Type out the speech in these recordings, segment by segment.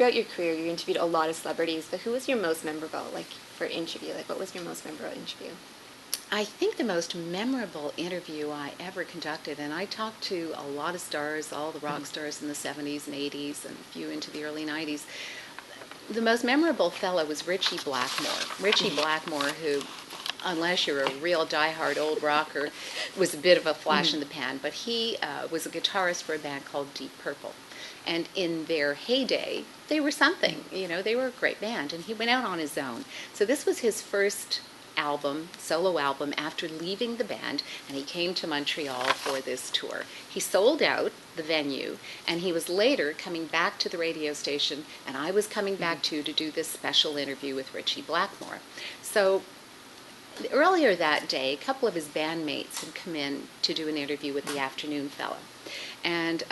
throughout your career, you interviewed a lot of celebrities, but who was your most memorable, like, for interview? Like, what was your most memorable interview? I think the most memorable interview I ever conducted, and I talked to a lot of stars, all the rock stars in the 70s and 80s, and a few into the early 90s. The most memorable fellow was Ritchie Blackmore. Ritchie Blackmore, who, unless you're a real diehard old rocker, was a bit of a flash in the pan, but he was a guitarist for a band called Deep Purple. And in their heyday, they were something. You know, they were a great band, and he went out on his own. So this was his first album, solo album, after leaving the band, and he came to Montreal for this tour. He sold out the venue, and he was later coming back to the radio station, and I was coming back too to do this special interview with Ritchie Blackmore. So earlier that day, a couple of his bandmates had come in to do an interview with the afternoon fellow. And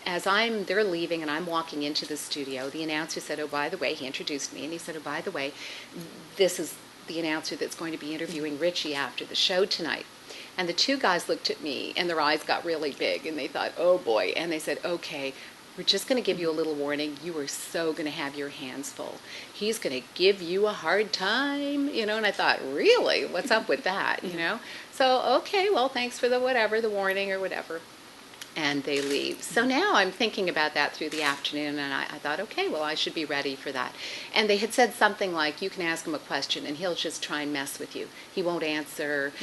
as they're leaving and I'm walking into the studio, the announcer said, oh, by the way, he introduced me, and he said, oh, by the way, this is the announcer that's going to be interviewing Ritchie after the show tonight. And the two guys looked at me, and their eyes got really big, and they thought, oh boy. And they said, okay, we're just going to give you a little warning. You are so going to have your hands full. He's going to give you a hard time, you know. And I thought, really? What's up with that, you know? So, okay, well, thanks for the warning or whatever. And they leave. So now I'm thinking about that through the afternoon, and I thought, okay, well, I should be ready for that. And they had said something like, you can ask him a question, and he'll just try and mess with you. He won't answer.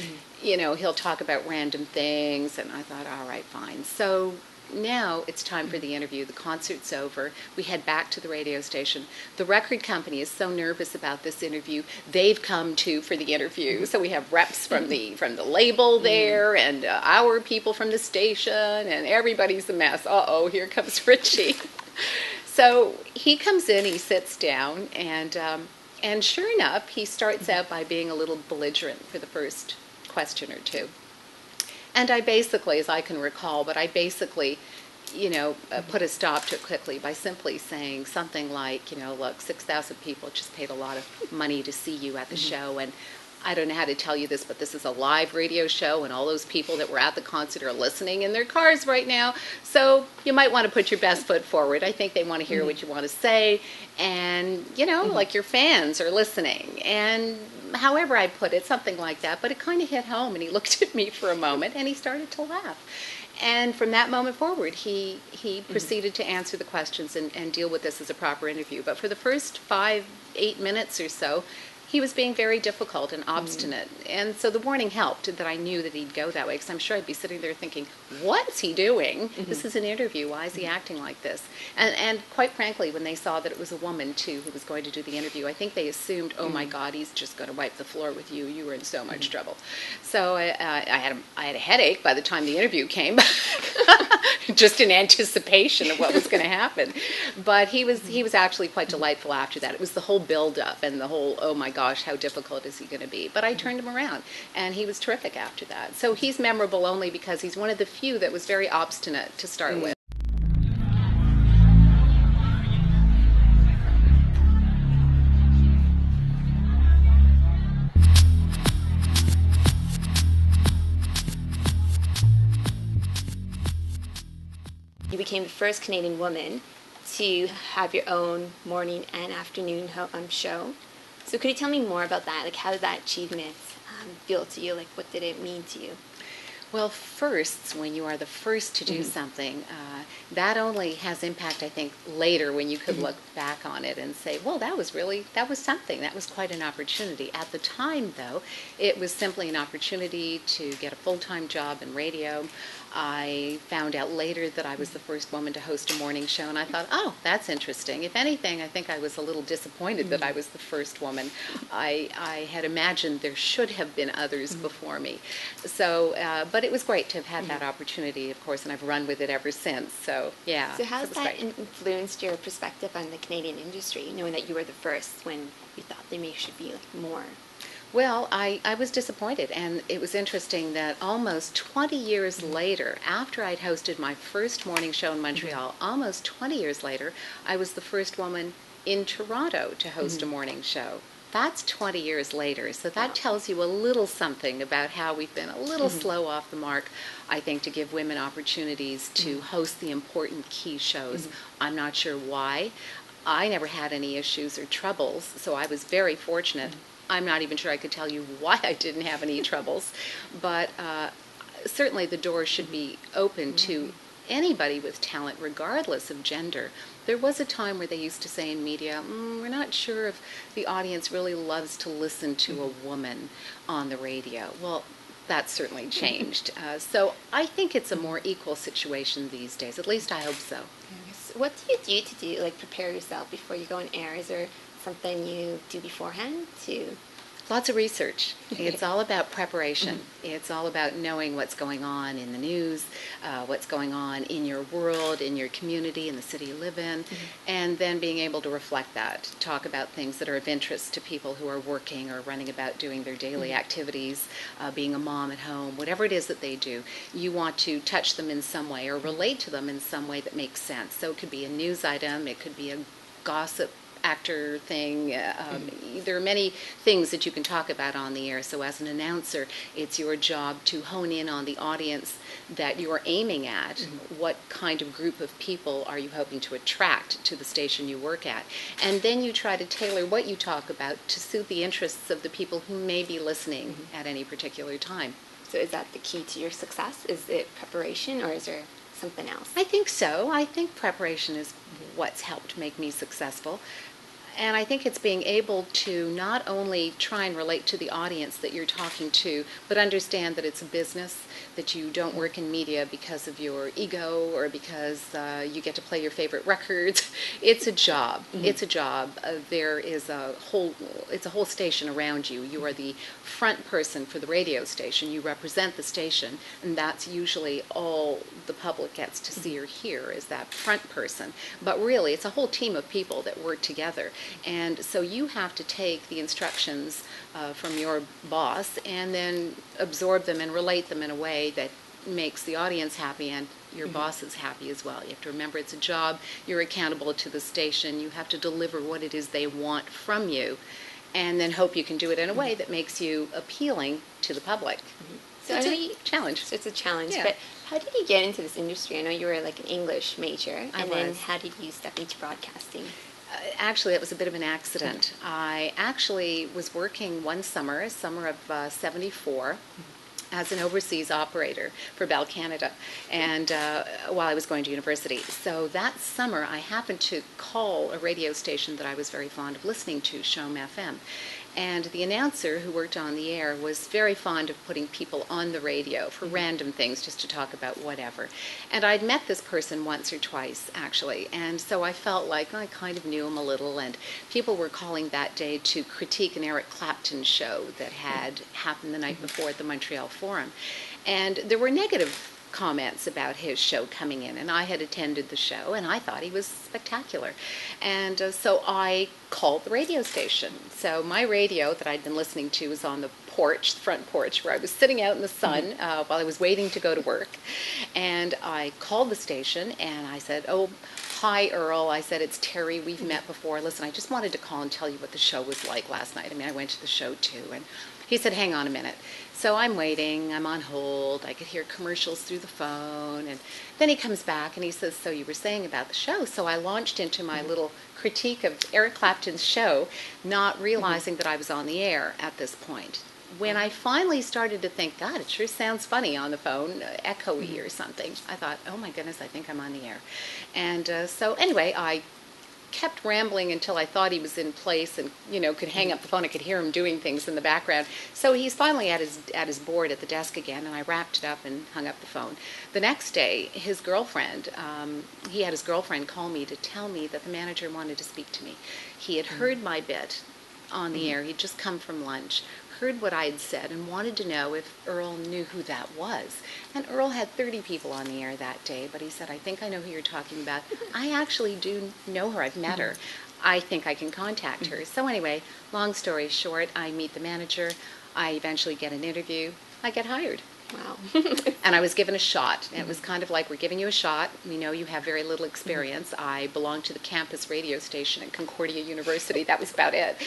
You know, he'll talk about random things. And I thought, all right, fine. So now it's time for the interview. The concert's over. We head back to the radio station. The record company is so nervous about this interview. They've come too for the interview. So we have reps from the label there, and our people from the station, and everybody's a mess. Uh-oh, here comes Ritchie. So he comes in, he sits down, and sure enough, he starts out by being a little belligerent for the first question or two. And I basically, as I can recall, you know, put a stop to it quickly by simply saying something like, you know, look, 6,000 people just paid a lot of money to see you at the show, and I don't know how to tell you this, but this is a live radio show, and all those people that were at the concert are listening in their cars right now, so you might want to put your best foot forward. I think they want to hear what you want to say, and, you know, like your fans are listening, and however I put it, something like that, but it kind of hit home, and he looked at me for a moment, and he started to laugh. And from that moment forward, he proceeded to answer the questions and deal with this as a proper interview. But for the first 5-8 minutes or so, he was being very difficult and obstinate. And so the warning helped that I knew that he'd go that way, because I'm sure I'd be sitting there thinking, what's he doing? This is an interview. Why is he acting like this? And quite frankly, when they saw that it was a woman, too, who was going to do the interview, I think they assumed, oh, my God, he's just going to wipe the floor with you. You were in so much trouble. So I had a headache by the time the interview came, just in anticipation of what was going to happen. But he was actually quite delightful after that. It was the whole build-up and the whole, oh, my gosh, how difficult is he going to be? But I turned him around, and he was terrific after that. So he's memorable only because he's one of the few that was very obstinate to start with. You became the first Canadian woman to have your own morning and afternoon show. So could you tell me more about that? Like, how did that achievement feel to you? Like, what did it mean to you? Well, firsts, when you are the first to do something, that only has impact, I think, later when you could look back on it and say, well, that was something. That was quite an opportunity. At the time, though, it was simply an opportunity to get a full-time job in radio. I found out later that I was the first woman to host a morning show, and I thought, oh, that's interesting. If anything, I think I was a little disappointed that I was the first woman. I had imagined there should have been others before me. So, but it was great to have had that opportunity, of course, and I've run with it ever since. So, yeah. So how has that influenced your perspective on the Canadian industry, knowing that you were the first when you thought there should be more? Well, I was disappointed, and it was interesting that almost 20 years later, after I'd hosted my first morning show in Montreal, almost 20 years later, I was the first woman in Toronto to host a morning show. That's 20 years later, so that tells you a little something about how we've been a little slow off the mark, I think, to give women opportunities to host the important key shows. I'm not sure why. I never had any issues or troubles, so I was very fortunate. I'm not even sure I could tell you why I didn't have any troubles, but certainly the door should be open to anybody with talent, regardless of gender. There was a time where they used to say in media, we're not sure if the audience really loves to listen to a woman on the radio. Well, that's certainly changed. So I think it's a more equal situation these days. At least I hope so. What do you do like prepare yourself before you go on air? Is there something you do beforehand to? Lots of research. It's all about preparation. It's all about knowing what's going on in the news, what's going on in your world, in your community, in the city you live in, and then being able to reflect that, talk about things that are of interest to people who are working or running about doing their daily activities, being a mom at home, whatever it is that they do. You want to touch them in some way or relate to them in some way that makes sense. So it could be a news item, it could be a gossip actor thing. There are many things that you can talk about on the air. So as an announcer, it's your job to hone in on the audience that you are aiming at. What kind of group of people are you hoping to attract to the station you work at? And then you try to tailor what you talk about to suit the interests of the people who may be listening at any particular time. So is that the key to your success? Is it preparation, or is there something else? I think so. I think preparation is what's helped make me successful. And I think it's being able to not only try and relate to the audience that you're talking to, but understand that it's a business, that you don't work in media because of your ego or because you get to play your favorite records. It's a job. It's a job. There is it's a whole station around you. You are the front person for the radio station. You represent the station, and that's usually all the public gets to see or hear is that front person. But really, it's a whole team of people that work together. And so you have to take the instructions from your boss and then absorb them and relate them in a way that makes the audience happy and your boss is happy as well. You have to remember it's a job. You're accountable to the station. You have to deliver what it is they want from you, and then hope you can do it in a way that makes you appealing to the public. So it's a challenge. So it's a challenge. Yeah. But how did you get into this industry? I know you were like an English major. I then was. how did you step into broadcasting? Actually, it was a bit of an accident. I actually was working one summer of 74, as an overseas operator for Bell Canada, and while I was going to university. So that summer, I happened to call a radio station that I was very fond of listening to, Shom FM. And the announcer who worked on the air was very fond of putting people on the radio for random things, just to talk about whatever. And I'd met this person once or twice, actually, and so I felt like I kind of knew him a little, and people were calling that day to critique an Eric Clapton show that had happened the night before at the Montreal Forum. And there were negative comments about his show coming in, and I had attended the show and I thought he was spectacular, and so I called the radio station. So my radio that I'd been listening to was on the porch, the front porch, where I was sitting out in the sun while I was waiting to go to work, and I called the station and I said, "Oh, hi Earl," I said, "it's Terri, we've met before. Listen, I just wanted to call and tell you what the show was like last night. I mean, I went to the show too." And he said, "Hang on a minute." So I'm waiting, I'm on hold, I could hear commercials through the phone, and then he comes back and he says, "So you were saying about the show." So I launched into my little critique of Eric Clapton's show, not realizing that I was on the air at this point. When I finally started to think, God, it sure sounds funny on the phone, echoey or something, I thought, oh my goodness, I think I'm on the air. And so anyway, I kept rambling until I thought he was in place and, could hang up the phone. I could hear him doing things in the background. So he's finally at his board at the desk again, and I wrapped it up and hung up the phone. The next day, his girlfriend, he had his girlfriend call me to tell me that the manager wanted to speak to me. He had heard my bit on the air. He'd just come from lunch, heard what I had said, and wanted to know if Earl knew who that was. And Earl had 30 people on the air that day, but he said, "I think I know who you're talking about. I actually do know her. I've met her. I think I can contact her." So anyway, long story short, I meet the manager. I eventually get an interview. I get hired. Wow. And I was given a shot. It was kind of like, we're giving you a shot. We know you have very little experience. I belonged to the campus radio station at Concordia University. That was about it.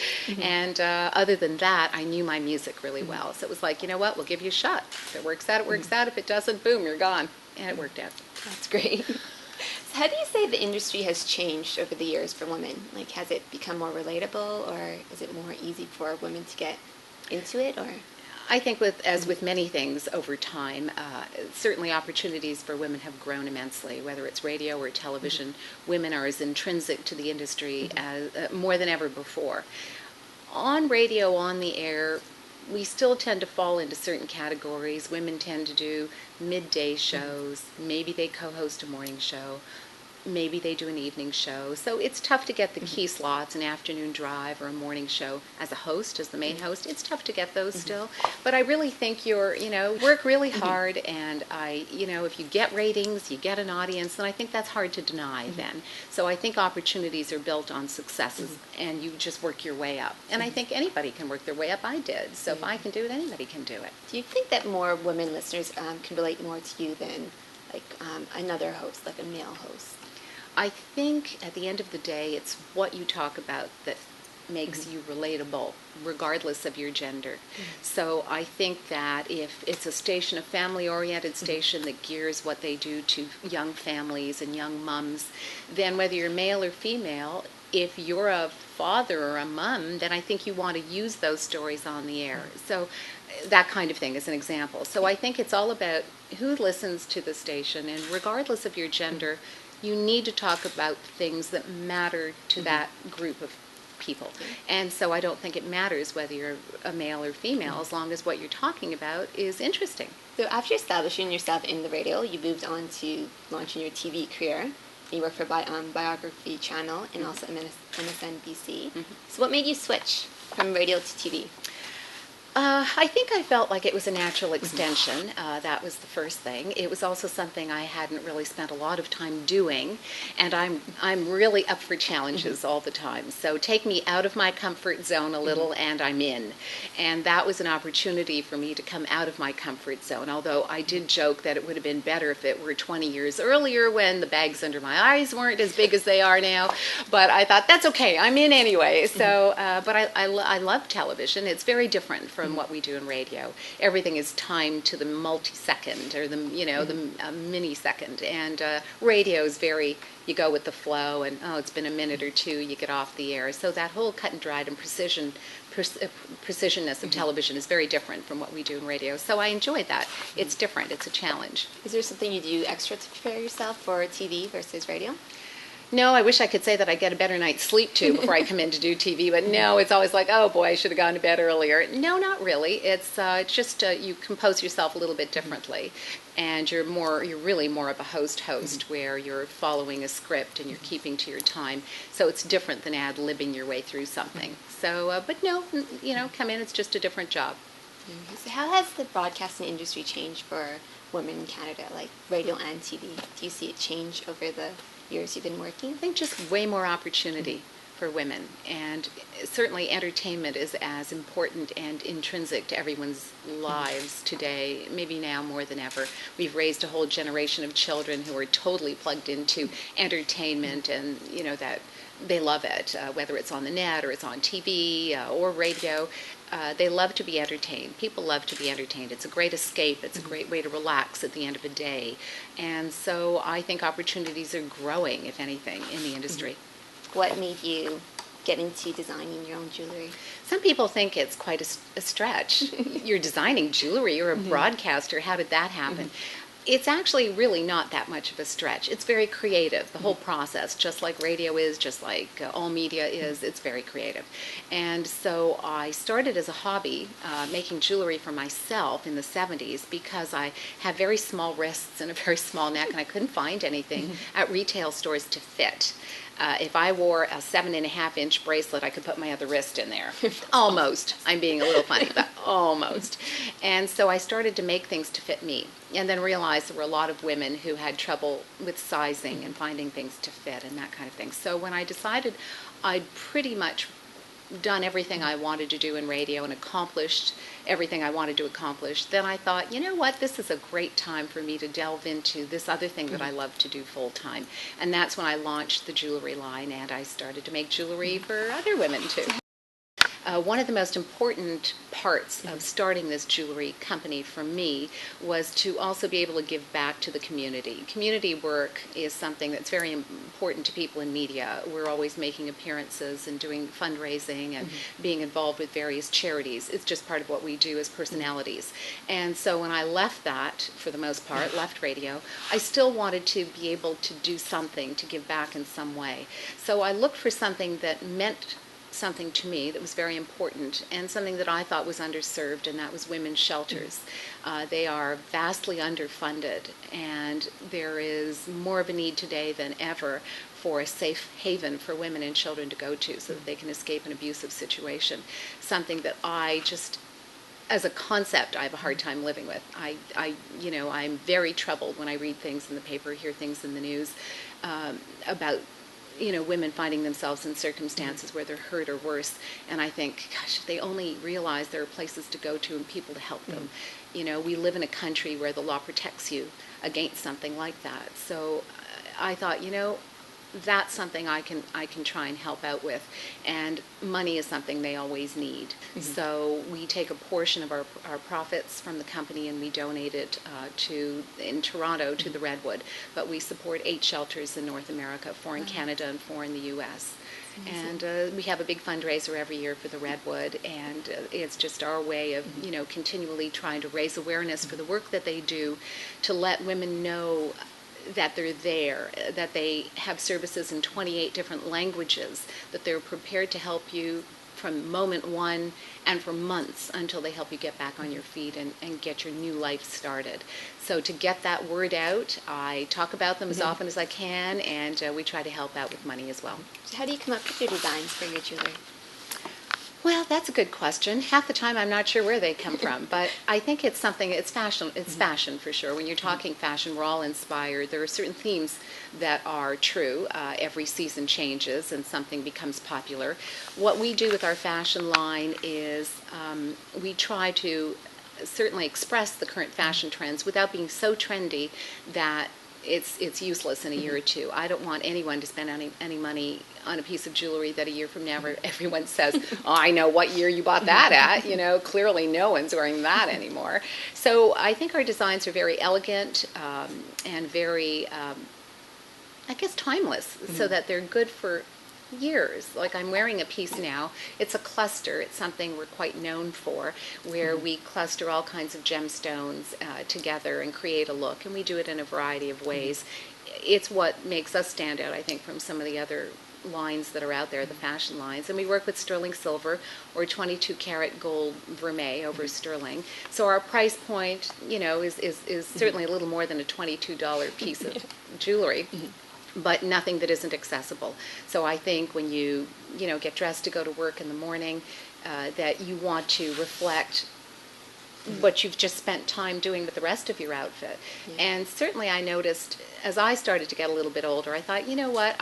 And other than that, I knew my music really well. So it was like, you know what, we'll give you a shot. If it works out, it works out. If it doesn't, boom, you're gone. And it worked out. That's great. So So how do you say the industry has changed over the years for women? Like, has it become more relatable, or is it more easy for women to get into it, or? I think as with many things over time, certainly opportunities for women have grown immensely, whether it's radio or television. Women are as intrinsic to the industry as more than ever before. On radio, on the air, we still tend to fall into certain categories. Women tend to do midday shows. Maybe they co-host a morning show. Maybe they do an evening show. So it's tough to get the key slots, an afternoon drive or a morning show as a host, as the main host. It's tough to get those still. But I really think work really hard, and if you get ratings, you get an audience, then I think that's hard to deny then. So I think opportunities are built on successes, and you just work your way up. And I think anybody can work their way up. I did. So if I can do it, anybody can do it. Do you think that more women listeners can relate more to you than another host, like a male host? I think at the end of the day, it's what you talk about that makes you relatable, regardless of your gender. So I think that if it's a station, a family-oriented station that gears what they do to young families and young mums, then whether you're male or female, if you're a father or a mom, then I think you want to use those stories on the air. So that kind of thing is an example. So I think it's all about who listens to the station, and regardless of your gender, you need to talk about things that matter to that group of people. And so I don't think it matters whether you're a male or female, as long as what you're talking about is interesting. So after establishing yourself in the radio, you moved on to launching your TV career. You worked for Biography Channel and also MSNBC. So what made you switch from radio to TV? I think I felt like it was a natural extension. That was the first thing. It was also something I hadn't really spent a lot of time doing, and I'm really up for challenges all the time. So take me out of my comfort zone a little, and I'm in. And that was an opportunity for me to come out of my comfort zone, although I did joke that it would have been better if it were 20 years earlier when the bags under my eyes weren't as big as they are now. But I thought, that's okay, I'm in anyway. So, but I love television. It's very different from what we do in radio. Everything is timed to the multi-second or the millisecond, and radio is very, you go with the flow, and it's been a minute or two, you get off the air. So that whole cut and dried and precisionness of television is very different from what we do in radio. So I enjoyed that. It's different. It's a challenge. Is there something you do extra to prepare yourself for TV versus radio? No, I wish I could say that I get a better night's sleep too before I come in to do TV, but no, it's always like, oh boy, I should have gone to bed earlier. No, not really. It's just you compose yourself a little bit differently, and you're really more of a host where you're following a script and you're keeping to your time. So it's different than ad-libbing your way through something. So, but no, come in, it's just a different job. So how has the broadcasting industry changed for women in Canada, like radio and TV? Do you see it change over the years you've been working? I think just way more opportunity for women, and certainly entertainment is as important and intrinsic to everyone's lives today, maybe now more than ever. We've raised a whole generation of children who are totally plugged into entertainment, and that they love it, whether it's on the net or it's on TV or radio. They love to be entertained. People love to be entertained. It's a great escape. It's a great way to relax at the end of a day. And so I think opportunities are growing, if anything, in the industry. What made you get into designing your own jewelry? Some people think it's quite a stretch. You're designing jewelry. You're a broadcaster. How did that happen? It's actually really not that much of a stretch. It's very creative, the whole process, just like radio is, just like all media is. It's very creative. And so I started as a hobby making jewelry for myself in the 70s because I have very small wrists and a very small neck, and I couldn't find anything at retail stores to fit. If I wore a 7.5-inch bracelet, I could put my other wrist in there. Almost. I'm being a little funny, but almost. And so I started to make things to fit me, and then realized there were a lot of women who had trouble with sizing and finding things to fit and that kind of thing. So when I decided I'd pretty much done everything I wanted to do in radio and accomplished everything I wanted to accomplish, then I thought, you know what, this is a great time for me to delve into this other thing that I love to do full time. And that's when I launched the jewelry line, and I started to make jewelry for other women too. One of the most important parts of starting this jewelry company for me was to also be able to give back to the community. Community work is something that's very important to people in media. We're always making appearances and doing fundraising and being involved with various charities. It's just part of what we do as personalities. And so when I left that, for the most part, left radio, I still wanted to be able to do something to give back in some way. So I looked for something that meant something to me that was very important and something that I thought was underserved, and that was women's shelters. They are vastly underfunded, and there is more of a need today than ever for a safe haven for women and children to go to so that they can escape an abusive situation. Something that I just, as a concept, I have a hard time living with. I'm very troubled when I read things in the paper, hear things in the news about women finding themselves in circumstances where they're hurt or worse. And I think, gosh, if they only realize there are places to go to and people to help them. We live in a country where the law protects you against something like that. So I thought, that's something I can try and help out with. And money is something they always need. So we take a portion of our profits from the company and we donate it in Toronto to the Redwood. But we support 8 shelters in North America, 4 in Canada and 4 in the U.S. And we have a big fundraiser every year for the Redwood, and it's just our way of, continually trying to raise awareness for the work that they do, to let women know that they're there, that they have services in 28 different languages, that they're prepared to help you from moment one and for months until they help you get back on your feet and get your new life started. So to get that word out, I talk about them as often as I can, and we try to help out with money as well. So how do you come up with your designs for your jewelry? Well, that's a good question. Half the time I'm not sure where they come from, but I think it's fashion. It's fashion for sure. When you're talking fashion, we're all inspired. There are certain themes that are true. Every season changes and something becomes popular. What we do with our fashion line is we try to certainly express the current fashion trends without being so trendy that it's useless in a year or two. I don't want anyone to spend any money on a piece of jewelry that a year from now everyone says, oh, I know what year you bought that at. Clearly no one's wearing that anymore. So I think our designs are very elegant and very, timeless, so that they're good for years. Like I'm wearing a piece now. It's a cluster. It's something we're quite known for, where we cluster all kinds of gemstones together and create a look, and we do it in a variety of ways. It's what makes us stand out, I think, from some of the other lines that are out there, the fashion lines. And we work with sterling silver or 22 karat gold vermeil over sterling. So our price point, is certainly a little more than a $22 piece of jewelry. But nothing that isn't accessible. So I think when you get dressed to go to work in the morning, that you want to reflect what you've just spent time doing with the rest of your outfit. And certainly I noticed as I started to get a little bit older, I thought, what,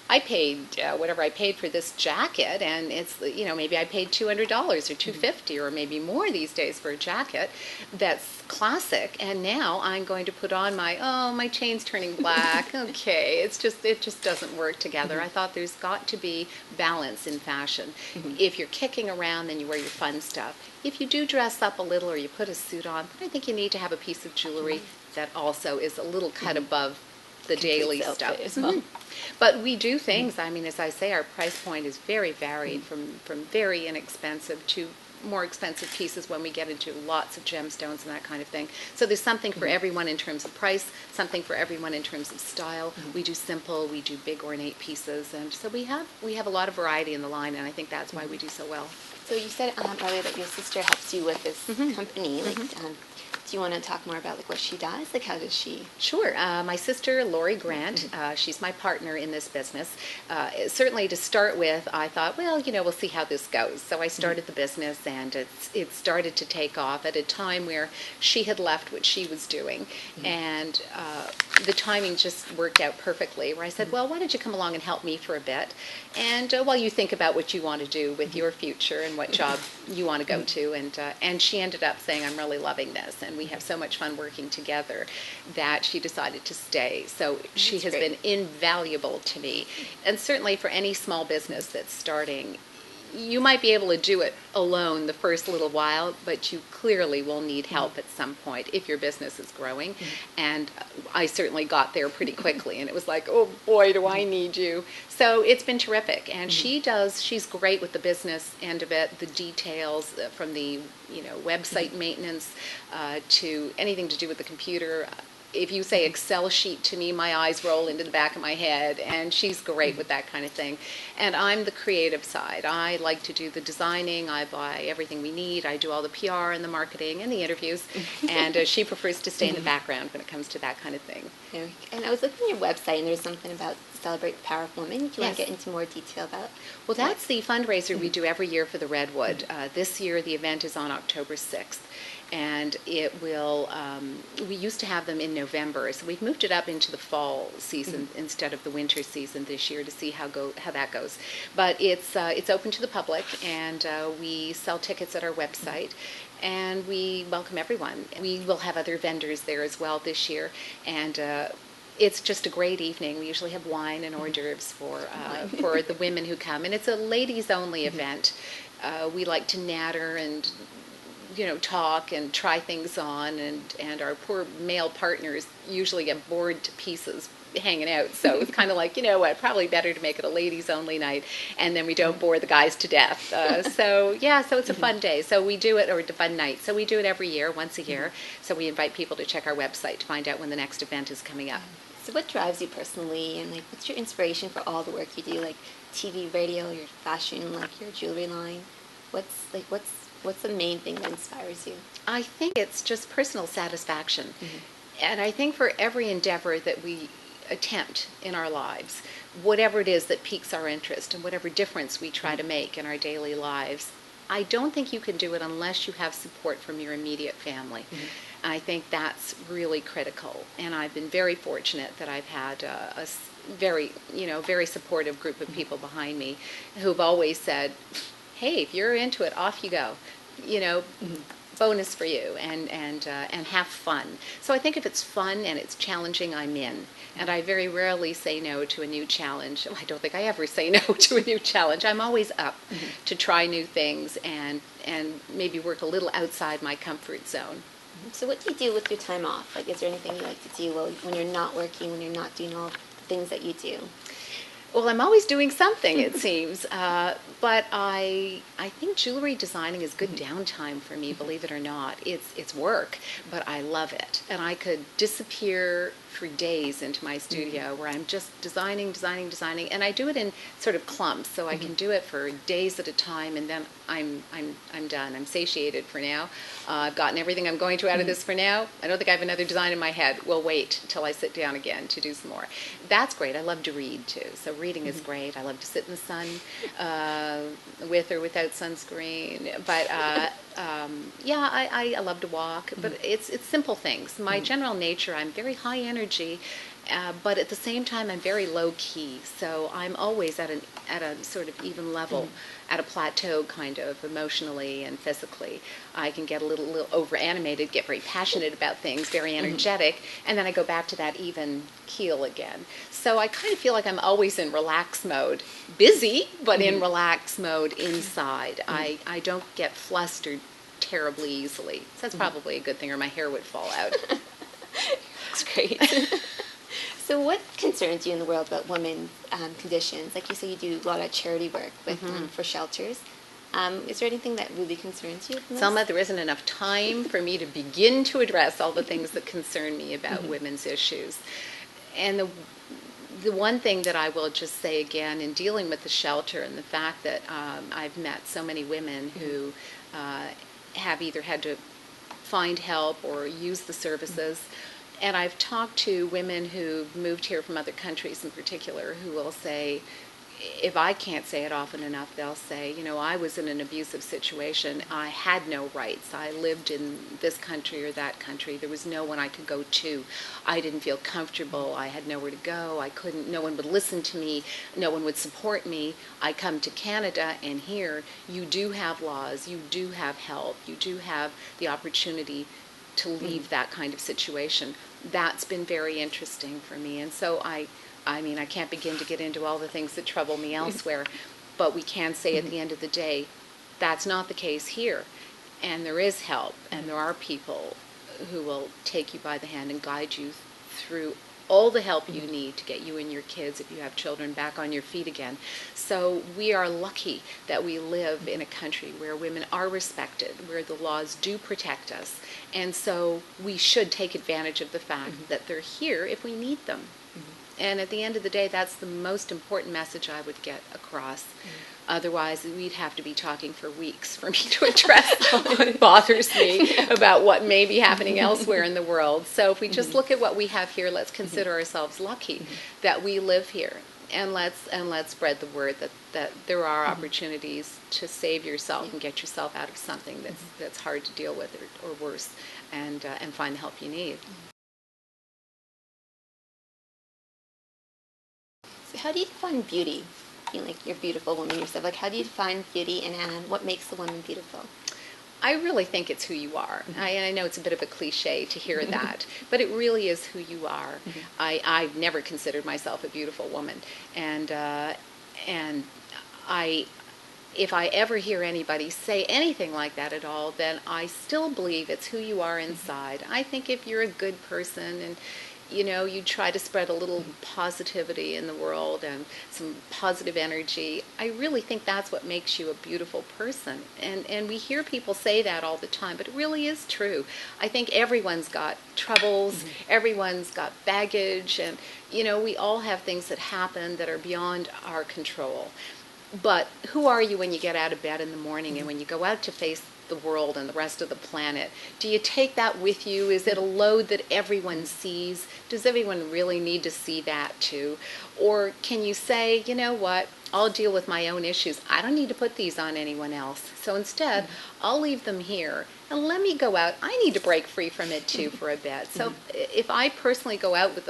I paid whatever I paid for this jacket, and it's, maybe I paid $200 or $250 or maybe more these days for a jacket that's classic, and now I'm going to put on my chain's turning black. Okay, it just doesn't work together. I thought there's got to be balance in fashion. If you're kicking around, then you wear your fun stuff. If you do dress up a little or you put a suit on, I think you need to have a piece of jewelry that also is a little cut above the daily stuff as well. But we do things, as I say, our price point is very varied, from very inexpensive to more expensive pieces when we get into lots of gemstones and that kind of thing. So there's something for everyone in terms of price, something for everyone in terms of style. We do simple, we do big ornate pieces, and so we have a lot of variety in the line, and I think that's why we do so well. So you said earlier that your sister helps you with this company. Do you want to talk more about what she does? How does she? Sure. My sister, Lori Grant, she's my partner in this business. Certainly to start with, I thought, we'll see how this goes. So I started the business, and it started to take off at a time where she had left what she was doing. And the timing just worked out perfectly, where I said, well, why don't you come along and help me for a bit? And while you think about what you want to do with your future and what job you want to go to. And she ended up saying, I'm really loving this. And we have so much fun working together that she decided to stay. So she has been invaluable to me. And certainly for any small business that's starting, you might be able to do it alone the first little while, but you clearly will need help at some point if your business is growing. And I certainly got there pretty quickly, and it was like, oh boy, do I need you. So it's been terrific. And she's great with the business end of it, the details from the website maintenance to anything to do with the computer. If you say Excel sheet to me, my eyes roll into the back of my head, and she's great with that kind of thing. And I'm the creative side. I like to do the designing. I buy everything we need. I do all the PR and the marketing and the interviews, and she prefers to stay in the background when it comes to that kind of thing. And I was looking at your website, and there's something about Celebrate the Power of Women. Do you want to Yes. get into more detail about? Well, that's the fundraiser we do every year for the Redwood. This year, the event is on October 6th. And it will, we used to have them in November, so we've moved it up into the fall season instead of the winter season this year to see how that goes. But it's open to the public, and we sell tickets at our website, and we welcome everyone. We will have other vendors there as well this year, and it's just a great evening. We usually have wine and hors d'oeuvres for the women who come, and it's a ladies-only event. We like to natter and talk and try things on, and our poor male partners usually get bored to pieces hanging out. So it's kind of like, probably better to make it a ladies-only night, and then we don't bore the guys to death. So it's a fun day. So we do it, or a fun night. So we do it every year, once a year. So we invite people to check our website to find out when the next event is coming up. So what drives you personally, and what's your inspiration for all the work you do, like TV, radio, your fashion, like your jewelry line? What's the main thing that inspires you? I think it's just personal satisfaction. And I think for every endeavor that we attempt in our lives, whatever it is that piques our interest and whatever difference we try to make in our daily lives, I don't think you can do it unless you have support from your immediate family. I think that's really critical. And I've been very fortunate that I've had a very supportive group of people behind me who've always said, hey, if you're into it, off you go. Bonus for you, and have fun. So I think if it's fun and it's challenging, I'm in. And I very rarely say no to a new challenge. I don't think I ever say no to a new challenge. I'm always up to try new things and maybe work a little outside my comfort zone. So what do you do with your time off? Is there anything you like to do when you're not working, when you're not doing all the things that you do? Well, I'm always doing something, it seems. But I think jewelry designing is good downtime for me, believe it or not. It's work, but I love it. And I could disappear for days into my studio where I'm just designing, and I do it in sort of clumps, so I can do it for days at a time, and then I'm done. I'm satiated for now. I've gotten everything I'm going to out of this for now. I don't think I have another design in my head. We'll wait till I sit down again to do some more. That's great. I love to read too, so reading is great. I love to sit in the sun with or without sunscreen, but I love to walk, but it's simple things. My general nature, I'm very high energy, but at the same time I'm very low key, so I'm always at a sort of even level, at a plateau kind of emotionally and physically. I can get a little over animated, get very passionate about things, very energetic, and then I go back to that even keel again. So I kind of feel like I'm always in relax mode, busy, but in relax mode inside. I don't get flustered terribly easily. So that's probably a good thing, or my hair would fall out. Looks great. So what concerns you in the world about women's conditions? Like you say, you do a lot of charity work with for shelters. Is there anything that really concerns you? Selma, there isn't enough time for me to begin to address all the things that concern me about women's issues. And the one thing that I will just say again, in dealing with the shelter and the fact that I've met so many women who have either had to find help or use the services. And I've talked to women who've moved here from other countries in particular who will say, if I can't say it often enough, they'll say, I was in an abusive situation. I had no rights. I lived in this country or that country. There was no one I could go to. I didn't feel comfortable. I had nowhere to go. No one would listen to me. No one would support me. I come to Canada, and here you do have laws. You do have help. You do have the opportunity to leave that kind of situation. That's been very interesting for me. And so I can't begin to get into all the things that trouble me elsewhere. But we can say at the end of the day, that's not the case here. And there is help, and there are people who will take you by the hand and guide you through all the help you need to get you and your kids, if you have children, back on your feet again. So we are lucky that we live in a country where women are respected, where the laws do protect us. And so we should take advantage of the fact that they're here if we need them. And at the end of the day, that's the most important message I would get across. Otherwise, we'd have to be talking for weeks for me to address what bothers me about what may be happening elsewhere in the world. So if we just look at what we have here, let's consider ourselves lucky that we live here. And let's spread the word that there are opportunities to save yourself and get yourself out of something that's hard to deal with or worse, and find the help you need. So how do you define beauty? You know, like you're a beautiful woman yourself. Like, how do you define beauty, and what makes a woman beautiful? I really think it's who you are. I know it's a bit of a cliche to hear that, but it really is who you are. I've never considered myself a beautiful woman, and if I ever hear anybody say anything like that at all, then I still believe it's who you are inside. I think if you're a good person and you try to spread a little positivity in the world and some positive energy, I really think that's what makes you a beautiful person. And we hear people say that all the time, but it really is true. I think everyone's got troubles, everyone's got baggage, and we all have things that happen that are beyond our control. But who are you when you get out of bed in the morning and when you go out to face the world and the rest of the planet? Do you take that with you? Is it a load that everyone sees? Does everyone really need to see that too? Or can you say, you know what, I'll deal with my own issues. I don't need to put these on anyone else. So instead, I'll leave them here and let me go out. I need to break free from it too for a bit. So if I personally go out with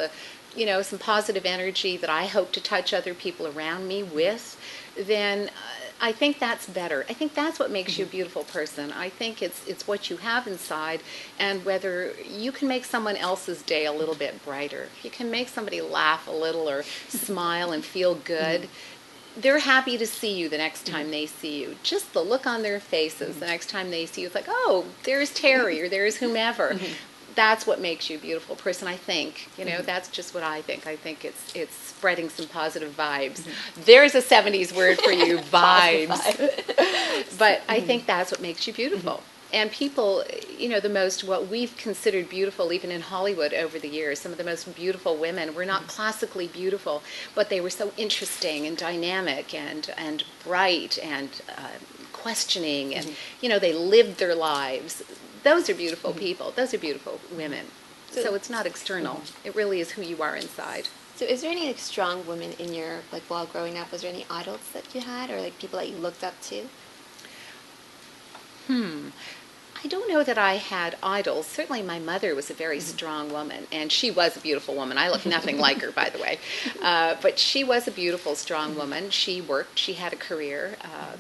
some positive energy that I hope to touch other people around me with, then I think that's better. I think that's what makes you a beautiful person. I think it's what you have inside, and whether you can make someone else's day a little bit brighter. If you can make somebody laugh a little or smile and feel good, they're happy to see you the next time they see you. Just the look on their faces the next time they see you, it's like, oh, there's Terri or there's whomever. That's what makes you a beautiful person, I think. That's just what I think. I think it's spreading some positive vibes. There's a 70s word for you, vibes. But I think that's what makes you beautiful. And people, what we've considered beautiful, even in Hollywood over the years, some of the most beautiful women were not classically beautiful, but they were so interesting and dynamic and bright and questioning, and, they lived their lives. Those are beautiful people. Those are beautiful women. So it's not external. It really is who you are inside. So is there any strong women in your, while growing up, was there any idols that you had, or people that you looked up to? I don't know that I had idols. Certainly my mother was a very strong woman, and she was a beautiful woman. I look nothing like her, by the way. But she was a beautiful, strong woman. She worked. She had a career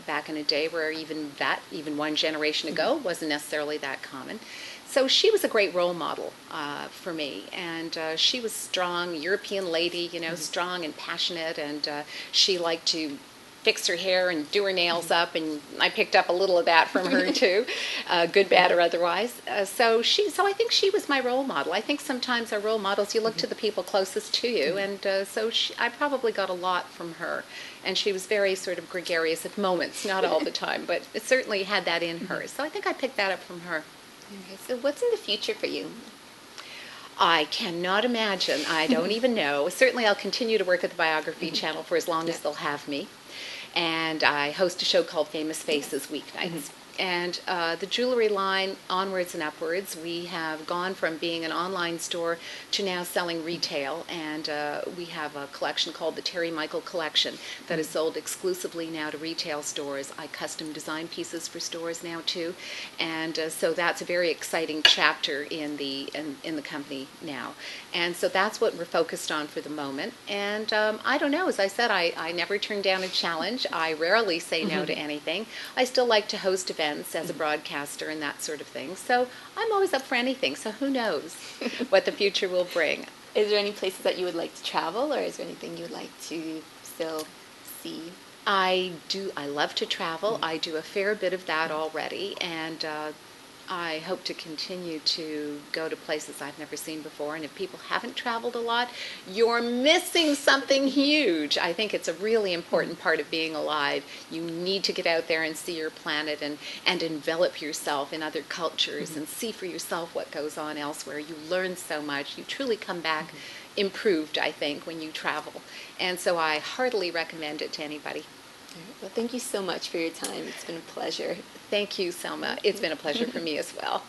back in a day where even one generation ago, wasn't necessarily that common. So she was a great role model for me, and she was strong, European lady, strong and passionate, and she liked to fix her hair and do her nails up, and I picked up a little of that from her too, good, bad, or otherwise. So I think she was my role model. I think sometimes our role models, you look to the people closest to you, and I probably got a lot from her. And she was very sort of gregarious at moments, not all the time, but it certainly had that in her. So I think I picked that up from her. Okay, so what's in the future for you? I cannot imagine. I don't even know. Certainly I'll continue to work at the Biography Channel for as long as they'll have me. And I host a show called Famous Faces weeknights. And the jewelry line, onwards and upwards, we have gone from being an online store to now selling retail. And we have a collection called the Terri Michael Collection that is sold exclusively now to retail stores. I custom design pieces for stores now too. And so that's a very exciting chapter in the company now. And so that's what we're focused on for the moment. And I don't know, as I said, I never turn down a challenge. I rarely say no to anything. I still like to host events as a broadcaster and that sort of thing. So I'm always up for anything. So who knows what the future will bring. Is there any places that you would like to travel, or is there anything you would like to still see? I do. I love to travel. I do a fair bit of that already, and I hope to continue to go to places I've never seen before. And if people haven't traveled a lot, you're missing something huge. I think it's a really important part of being alive. You need to get out there and see your planet and envelop yourself in other cultures and see for yourself what goes on elsewhere. You learn so much. You truly come back improved, I think, when you travel. And so I heartily recommend it to anybody. Well, thank you so much for your time. It's been a pleasure. Thank you, Selma. It's been a pleasure for me as well.